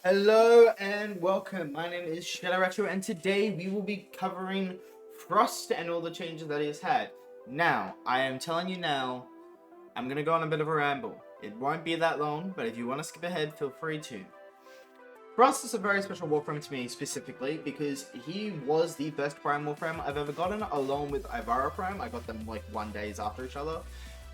Hello and welcome. My name is Retro, and today we will be covering Frost and all the changes that he has had. Now, I am telling you now, I'm gonna go on a bit of a ramble. It won't be that long, but if you want to skip ahead, feel free to. Frost is a very special Warframe to me specifically because he was the first Prime Warframe I've ever gotten, along with Ivara Prime. I got them like 1 day after each other.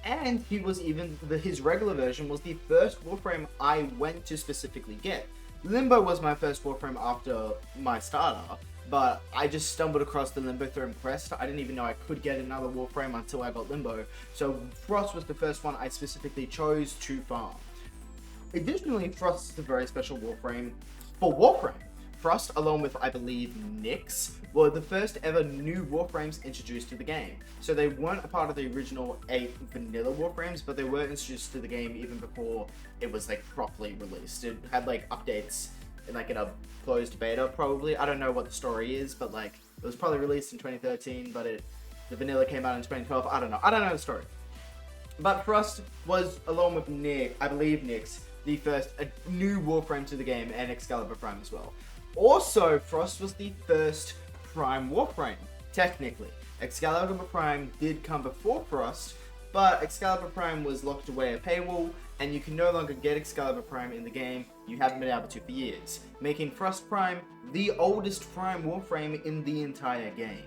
And he was even, his regular version was the first Warframe I went to specifically get. Limbo was my first Warframe after my starter, but I just stumbled across the Limbo through Impressed. I didn't even know I could get another Warframe until I got Limbo, so Frost was the first one I specifically chose to farm. Additionally, Frost is a very special Warframe for Warframe. Frost, along with, I believe, Nyx, were the first ever new Warframes introduced to the game. So they weren't a part of the original 8 vanilla Warframes, but they were introduced to the game even before it was like properly released. It had like updates in a closed beta probably. I don't know what the story is, but like it was probably released in 2013, but the vanilla came out in 2012. I don't know the story. But Frost was, along with Nyx, I believe Nyx, the first new Warframe to the game, and Excalibur Prime as well. Also, Frost was the first Prime Warframe, technically. Excalibur Prime did come before Frost, but Excalibur Prime was locked away a paywall, and you can no longer get Excalibur Prime in the game. You haven't been able to for years, making Frost Prime the oldest Prime Warframe in the entire game,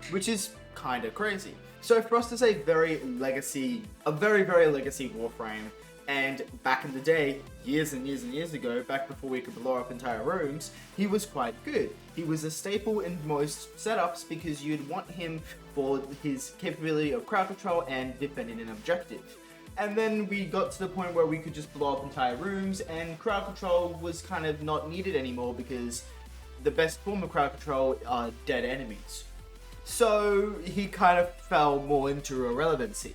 which is kind of crazy. So Frost is a very legacy Warframe. And back in the day, years and years and years ago, back before we could blow up entire rooms, he was quite good. He was a staple in most setups because you'd want him for his capability of crowd control and defending an objective. And then we got to the point where we could just blow up entire rooms, and crowd control was kind of not needed anymore because the best form of crowd control are dead enemies. So he kind of fell more into irrelevancy.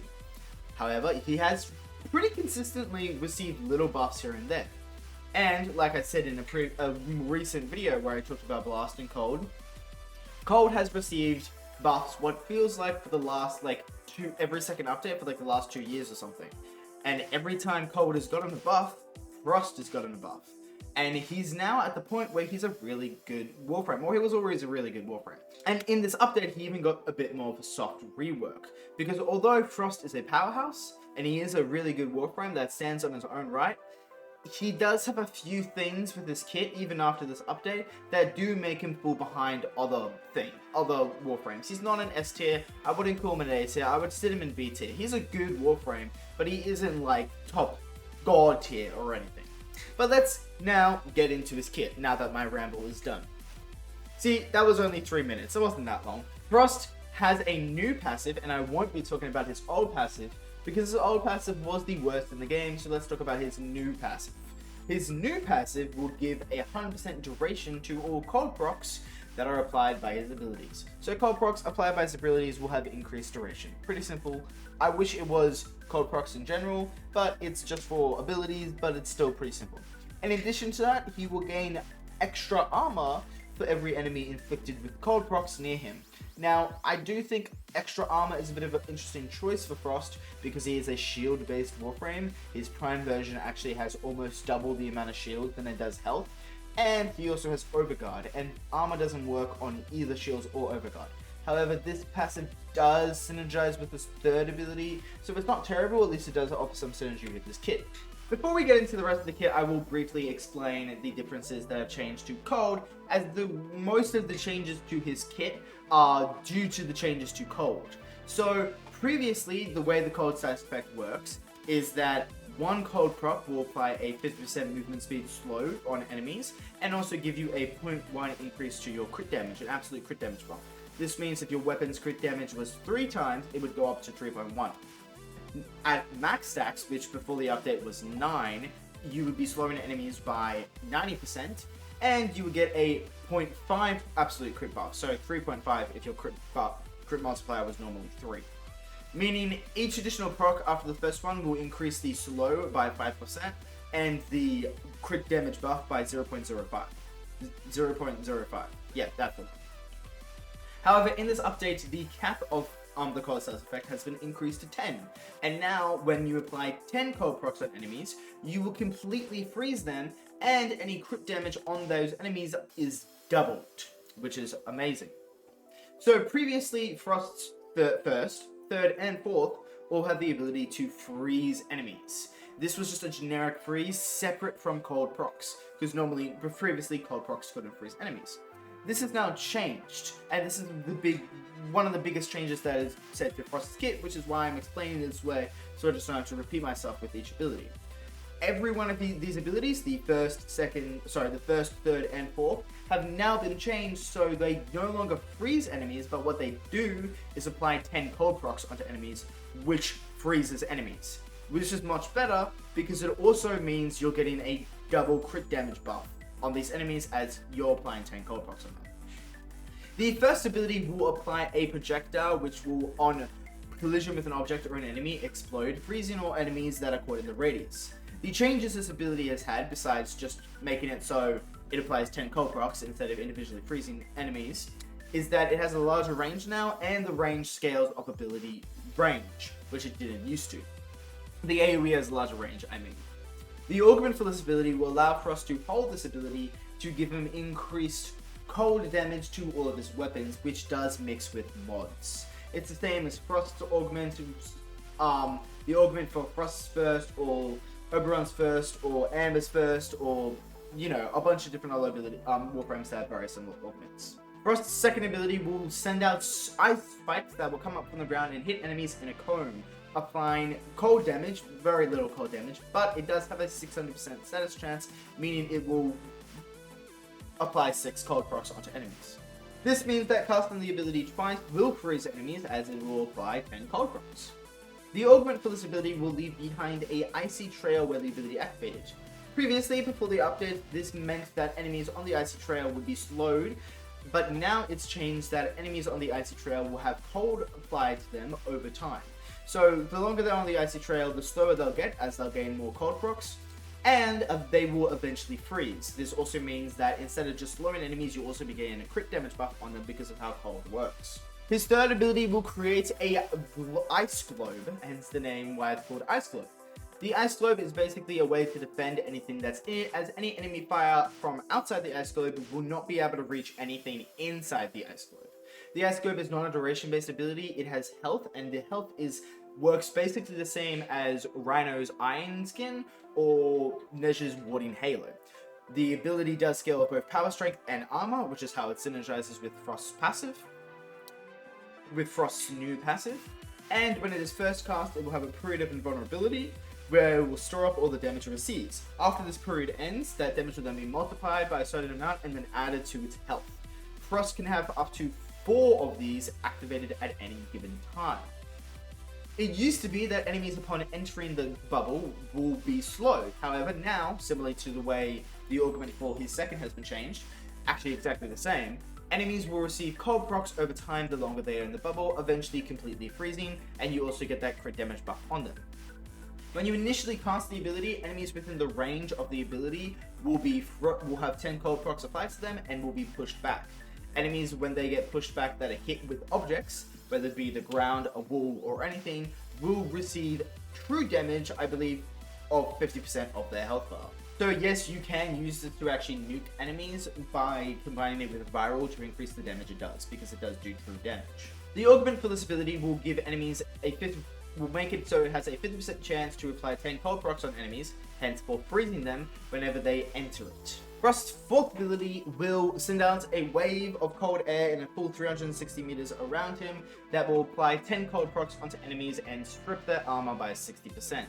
However, he has pretty consistently received little buffs here and there. And like I said in a recent video where I talked about Blast and Cold, Cold has received buffs what feels like for the last every second update for like the last 2 years or something. And every time Cold has gotten a buff, Frost has gotten a buff. And he's now at the point where he's a really good Warframe, or he was always a really good Warframe. And in this update, he even got a bit more of a soft rework. Because although Frost is a powerhouse, and he is a really good Warframe that stands on his own right, he does have a few things with his kit, even after this update, that do make him fall behind other Warframes. He's not an S tier, I wouldn't call him an A tier, I would sit him in B tier. He's a good Warframe, but he isn't like top god tier or anything. But let's now get into his kit, now that my ramble is done. See, that was only 3 minutes, it wasn't that long. Frost has a new passive, and I won't be talking about his old passive, because his old passive was the worst in the game, so let's talk about his new passive. His new passive will give a 100% duration to all cold procs that are applied by his abilities. So cold procs applied by his abilities will have increased duration. Pretty simple. I wish it was cold procs in general, but it's just for abilities, but it's still pretty simple. In addition to that, he will gain extra armor for every enemy inflicted with cold procs near him. Now, I do think extra armor is a bit of an interesting choice for Frost because he is a shield-based Warframe. His Prime version actually has almost double the amount of shield than it does health. And he also has Overguard, and armor doesn't work on either shields or Overguard. However, this passive does synergize with his third ability, so if it's not terrible, at least it does offer some synergy with his kit. Before we get into the rest of the kit, I will briefly explain the differences that have changed to Cold, as most of the changes to his kit are due to the changes to Cold. So previously, the way the Cold status effect works is that one Cold proc will apply a 50% movement speed slow on enemies, and also give you a 0.1 increase to your crit damage, an absolute crit damage buff. This means if your weapon's crit damage was 3 times, it would go up to 3.1. At max stacks, which before the update was 9, you would be slowing enemies by 90%, and you would get a 0.5 absolute crit buff, so 3.5 if your crit multiplier was normally 3. Meaning each additional proc after the first one will increase the slow by 5%, and the crit damage buff by 0.05. 0.05. Yeah, that's it. However, in this update, the cap of the cold status effect has been increased to 10. And now, when you apply 10 cold procs on enemies, you will completely freeze them, and any crit damage on those enemies is doubled, which is amazing. So previously, Frost's first, third, and fourth all had the ability to freeze enemies. This was just a generic freeze separate from cold procs, because previously cold procs couldn't freeze enemies. This has now changed, and this is one of the biggest changes that is said to Frost's kit, which is why I'm explaining this way, so I just don't have to repeat myself with each ability. Every one of these abilities, the first, third, and fourth, have now been changed so they no longer freeze enemies, but what they do is apply 10 cold procs onto enemies, which freezes enemies. Which is much better because it also means you're getting a double crit damage buff on these enemies as you're applying 10 cold procs on them. The first ability will apply a projectile which will, on collision with an object or an enemy, explode, freezing all enemies that are caught in the radius. The changes this ability has had, besides just making it so it applies 10 cold procs instead of individually freezing enemies, is that it has a larger range now, and the range scales of ability range, which it didn't used to. The AoE has a larger range, I mean. The Augment for this ability will allow Frost to hold this ability to give him increased cold damage to all of his weapons, which does mix with mods. It's the same as Frost's Augment, the Augment for Frost's first, or Oberon's first, or Amber's first, or, you know, a bunch of different other ability, Warframes that have various similar augments. Frost's second ability will send out ice spikes that will come up from the ground and hit enemies in a cone, applying cold damage, very little cold damage, but it does have a 600% status chance, meaning it will apply 6 cold procs onto enemies. This means that casting the ability twice will freeze enemies, as it will apply 10 cold procs. The Augment for this ability will leave behind a icy trail where the ability activated. Previously, before the update, this meant that enemies on the icy trail would be slowed, but now it's changed that enemies on the icy trail will have cold applied to them over time. So the longer they're on the icy trail, the slower they'll get, as they'll gain more cold procs, and they will eventually freeze. This also means that instead of just slowing enemies, you'll also be getting a crit damage buff on them because of how cold works. His third ability will create a ice globe, hence the name why it's called Ice Globe. The Ice Globe is basically a way to defend anything that's in it, as any enemy fire from outside the Ice Globe will not be able to reach anything inside the Ice Globe. The Ice Globe is not a duration-based ability, it has health, and the health works basically the same as Rhino's Iron Skin or Nezh's Warding Halo. The ability does scale with both power, strength, and armor, which is how it synergizes with Frost's new passive. And when it is first cast, it will have a period of invulnerability, where it will store up all the damage it receives. After this period ends, that damage will then be multiplied by a certain amount and then added to its health. Frost can have up to 4 of these activated at any given time. It used to be that enemies upon entering the bubble will be slowed. However, now, similarly to the way the Augment for his second has been changed, actually exactly the same, enemies will receive cold procs over time the longer they are in the bubble, eventually completely freezing, and you also get that crit damage buff on them. When you initially cast the ability, enemies within the range of the ability will have 10 cold procs applied to them and will be pushed back. Enemies, when they get pushed back that are hit with objects, whether it be the ground, a wall, or anything, will receive true damage, I believe, of 50% of their health bar. So yes, you can use this to actually nuke enemies by combining it with Viral to increase the damage it does, because it does do true damage. The Augment for this ability will give enemies will make it so it has a 50% chance to apply 10 cold procs on enemies, hence for freezing them whenever they enter it. Frost's fourth ability will send out a wave of cold air in a full 360 meters around him that will apply 10 cold procs onto enemies and strip their armor by 60%.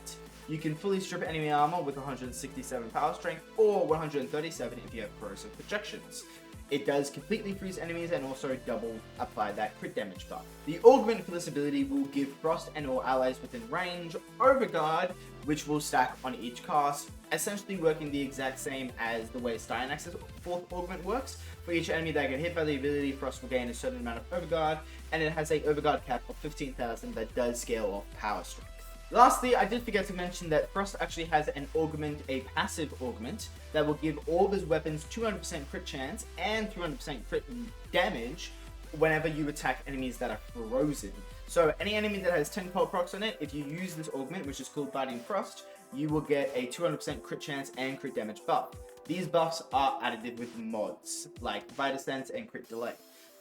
You can fully strip enemy armor with 167 power strength or 137 if you have corrosive projections. It does completely freeze enemies and also double apply that crit damage buff. The Augment for this ability will give Frost and all allies within range Overguard, which will stack on each cast, essentially working the exact same as the way Styanax's fourth Augment works. For each enemy that get hit by the ability, Frost will gain a certain amount of Overguard, and it has a Overguard cap of 15,000 that does scale off power strength. Lastly, I did forget to mention that Frost actually has an Augment, a passive Augment, that will give all of his weapons 200% crit chance and 200% crit damage whenever you attack enemies that are frozen. So any enemy that has 10 cold procs on it, if you use this augment, which is called Biting Frost, you will get a 200% crit chance and crit damage buff. These buffs are additive with mods, like Vital Sense and Crit Delay.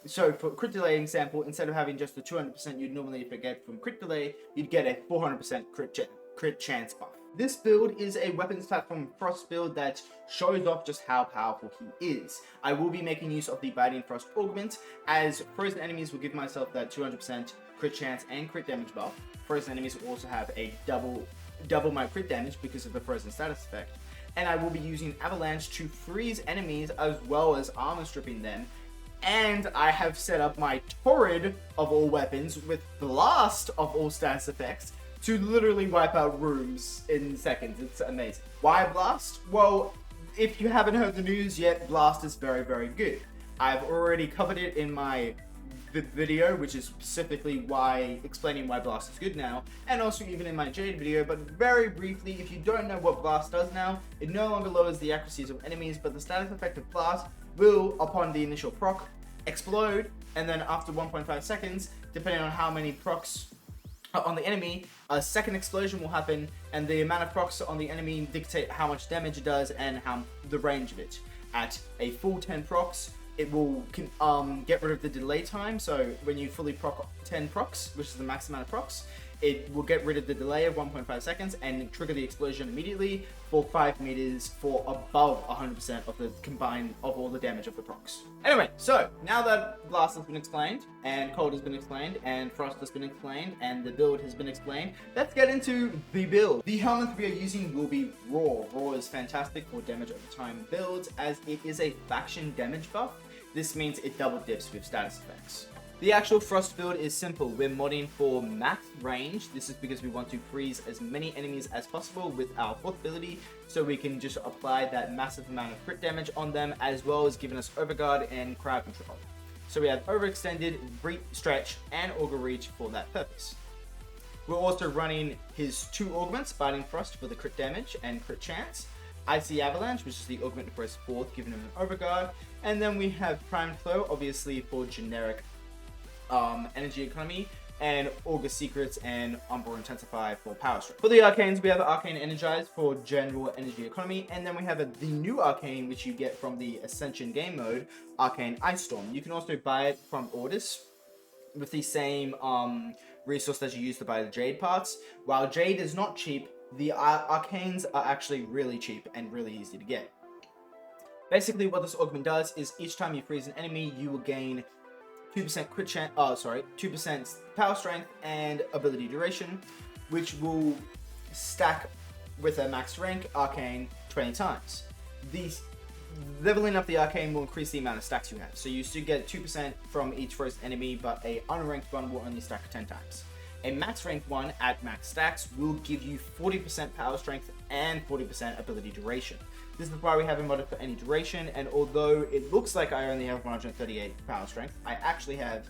So for crit delay example, instead of having just the 200% you'd normally get from crit delay, you'd get a 400% crit chance buff. This build is a weapons platform Frost build that shows off just how powerful he is. I will be making use of the Biting Frost augment, as frozen enemies will give myself that 200% crit chance and crit damage buff. Frozen enemies will also have a double my crit damage because of the frozen status effect. And I will be using Avalanche to freeze enemies as well as armor stripping them. And I have set up my Torid of all weapons with Blast of all status effects to literally wipe out rooms in seconds. It's amazing. Why Blast? Well, if you haven't heard the news yet, Blast is very, very good. I've already covered it in my video, which is specifically explaining why Blast is good now, and also even in my Jade video, but very briefly, if you don't know what Blast does now, it no longer lowers the accuracies of enemies, but the status effect of Blast will, upon the initial proc, explode, and then after 1.5 seconds, depending on how many procs are on the enemy, a second explosion will happen, and the amount of procs on the enemy dictate how much damage it does and how the range of it. At a full 10 procs, it will get rid of the delay time, so when you fully proc 10 procs, which is the max amount of procs, it will get rid of the delay of 1.5 seconds and trigger the explosion immediately for 5 meters for above 100% of the combined of all the damage of the procs. Anyway, so now that Blast has been explained, and Cold has been explained, and Frost has been explained, and the build has been explained, let's get into the build. The Helminth we are using will be Raw. Raw is fantastic for damage over time builds, as it is a faction damage buff. This means it double dips with status effects. The actual Frost build is simple. We're modding for max range. This is because we want to freeze as many enemies as possible with our 4th ability, so we can just apply that massive amount of crit damage on them, as well as giving us Overguard and crowd control. So we have Overextended, Stretch, and Augur Reach for that purpose. We're also running his 2 augments, Biting Frost for the crit damage and crit chance, Icy Avalanche, which is the augment for his 4th, giving him an Overguard, and then we have Primed Flow, obviously for generic energy economy, and Augur Secrets and Umbral Intensify for power strength. For the arcanes, we have Arcane Energize for general energy economy, and then we have the new arcane which you get from the Ascension game mode, Arcane Ice Storm. You can also buy it from Ordis with the same resource that you use to buy the Jade parts. While Jade is not cheap, the arcanes are actually really cheap and really easy to get. Basically, what this augment does is each time you freeze an enemy, you will gain 2% 2% power strength and ability duration, which will stack with a max rank arcane 20 times. These leveling up the arcane will increase the amount of stacks you have. So you still get 2% from each frozen enemy, but a unranked one will only stack 10 times. A max ranked one at max stacks will give you 40% power strength and 40% ability duration. This is why we haven't modded for any duration, and although it looks like I only have 138 power strength, I actually have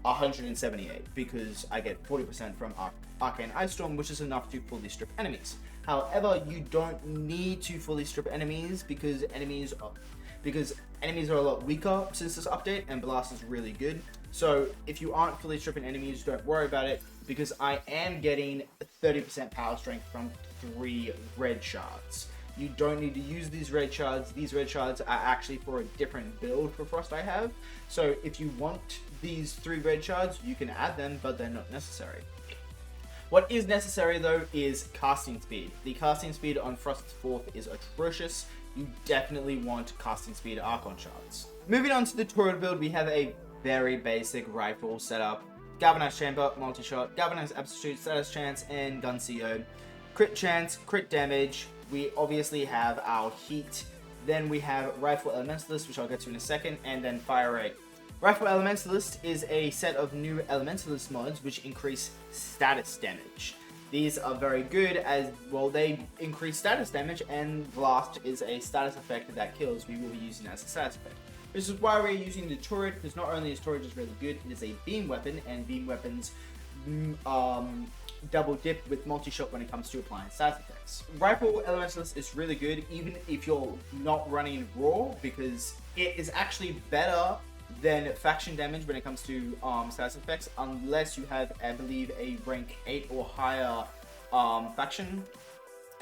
178 because I get 40% from Arcane Ice Storm, which is enough to fully strip enemies. However, you don't need to fully strip enemies because enemies are a lot weaker since this update, and Blast is really good. So if you aren't fully stripping enemies, don't worry about it, because I am getting 30% power strength from 3 red shards. You don't need to use these red shards. These red shards are actually for a different build for Frost I have. So if you want these 3 red shards, you can add them, but they're not necessary. What is necessary though is casting speed. The casting speed on Frost's 4th is atrocious. You definitely want casting speed Archon Shards. Moving on to the Torid build, we have a very basic rifle setup. Galvanized Chamber, Multi-Shot, Galvanized Absolute, Status Chance, and Gun CO. Crit Chance, Crit Damage. We obviously have our Heat. Then we have Rifle Elementalist, which I'll get to in a second, and then Fire Rate. Rifle Elementalist is a set of new Elementalist mods which increase status damage. These are very good as, well, they increase status damage, and Blast is a status effect that kills. We will be using as a status effect. This is why we're using the Torid, because not only is Torid just really good, it is a beam weapon, and beam weapons double dip with multi-shot when it comes to applying status effects. Rifle Elementalist is really good even if you're not running Raw, because it is actually better than faction damage when it comes to status effects, unless you have, I believe, a rank 8 or higher faction.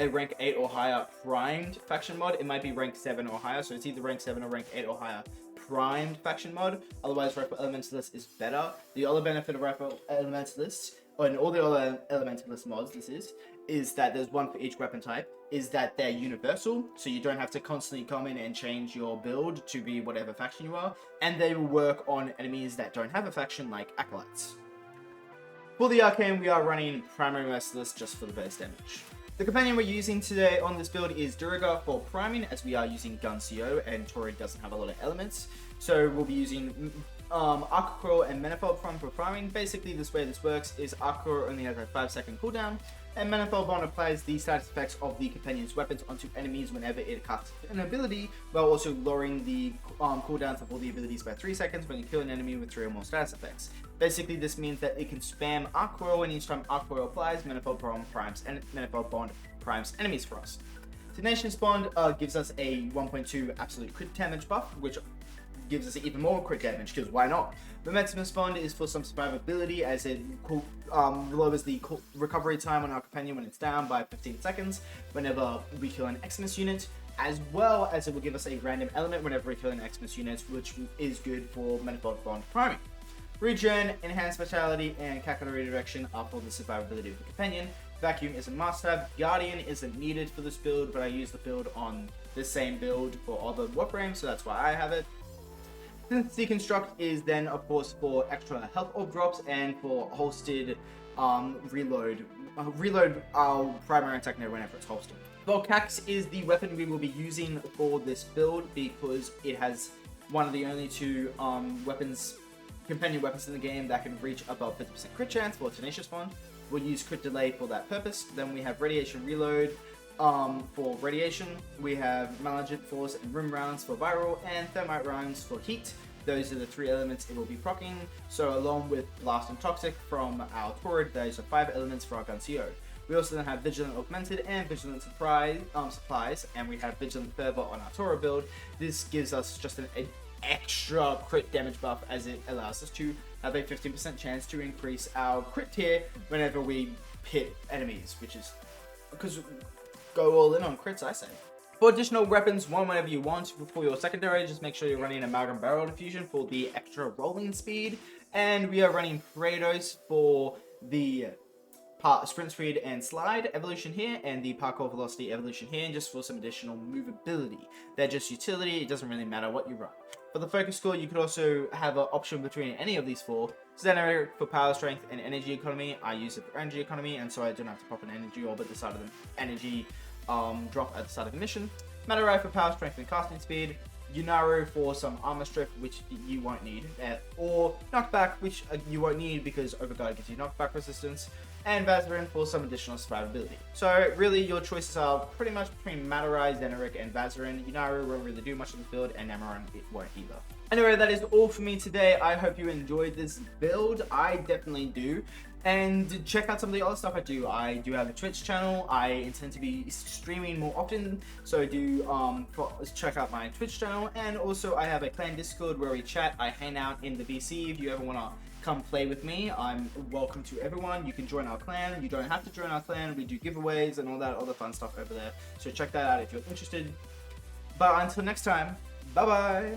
A rank 8 or higher primed faction mod. It might be rank 7 or higher, so it's either rank 7 or rank 8 or higher primed faction mod. Otherwise, Rifle Elementalist is better. The other benefit of Rifle Elementalist, and all the other Elementalist mods, is that there's one for each weapon type, is that they're universal, so you don't have to constantly come in and change your build to be whatever faction you are, and they will work on enemies that don't have a faction, like Acolytes. For the Arcane, we are running Primary Merciless just for the base damage. The companion we're using today on this build is Duriga for priming, as we are using Gun-CO, and Torid doesn't have a lot of elements. So we'll be using Arc Coil and Manifold Bond for priming. Basically, this way this works is Arc Coil only has a 5-second cooldown, and Manifold Bond applies the status effects of the companion's weapons onto enemies whenever it casts an ability, while also lowering the cooldowns of all the abilities by 3 seconds when you kill an enemy with 3 or more status effects. Basically, this means that it can spam Arc Coil, and each time Arc Coil applies, Manifold Bond primes enemies for us. Tenacious Bond gives us a 1.2 absolute crit damage buff, which gives us even more crit damage, because why not? Momentum Bond is for some survivability, as it lowers the recovery time on our companion when it's down by 15 seconds whenever we kill an Xmas unit, as well as it will give us a random element whenever we kill an Xmas unit, which is good for Manifold Bond priming. Regen, Enhanced Vitality, and Cackler Redirection are for the survivability of the companion. Vacuum is a must-have. Guardian isn't needed for this build, but I use the build on the same build for other Warframe, so that's why I have it. Deconstruct is then, of course, for extra health orb drops and for holstered reload. Reload our primary and secondary whenever it's holstered. Volcax is the weapon we will be using for this build because it has one of the only two companion weapons in the game that can reach above 50% crit chance for Tenacious Bond. We'll use Crit Delay for that purpose. Then we have Radiation Reload for radiation. We have Maligent Force and Room Rounds for viral, and Thermite Rounds for heat. Those are the 3 elements it will be proccing. So along with Blast and Toxic from our Torid, those are 5 elements for our Gun-CO. We also then have Vigilant Augmented and Vigilant Supplies, and we have Vigilant Fervor on our Torid build. This gives us just an extra crit damage buff, as it allows us to have a 15% chance to increase our crit tier whenever we hit enemies, which is because go all in on crits, I say. For additional weapons, whenever you want for your secondary, just make sure you're running Amalgam Barrel Diffusion for the extra rolling speed, and we are running Kratos for the sprint speed and slide evolution here, and the parkour velocity evolution here, just for some additional movability. They're just utility, it doesn't really matter what you run. For the focus core, you could also have an option between any of these 4. Xeneric for power strength and energy economy. I use it for energy economy, and so I don't have to pop an energy orb at the start of the energy drop at the start of the mission. Matarai for power strength and casting speed. Yunaru for some armor strip, which you won't need, or knockback, which you won't need because Overguard gives you knockback resistance, and Vazarin for some additional survivability. So really your choices are pretty much between Matarai, Xeneric, and Vazarin. Yunaru won't really do much in the build, and Namaron won't either. Anyway, that is all for me today. I hope you enjoyed this build. I definitely do. And check out some of the other stuff I do. I do have a Twitch channel. I intend to be streaming more often, so do check out my Twitch channel. And also I have a clan Discord where we chat. I hang out in the VC. If you ever want to come play with me, I'm welcome to everyone. You can join our clan. You don't have to join our clan. We do giveaways and all that other fun stuff over there. So check that out if you're interested. But until next time, bye bye.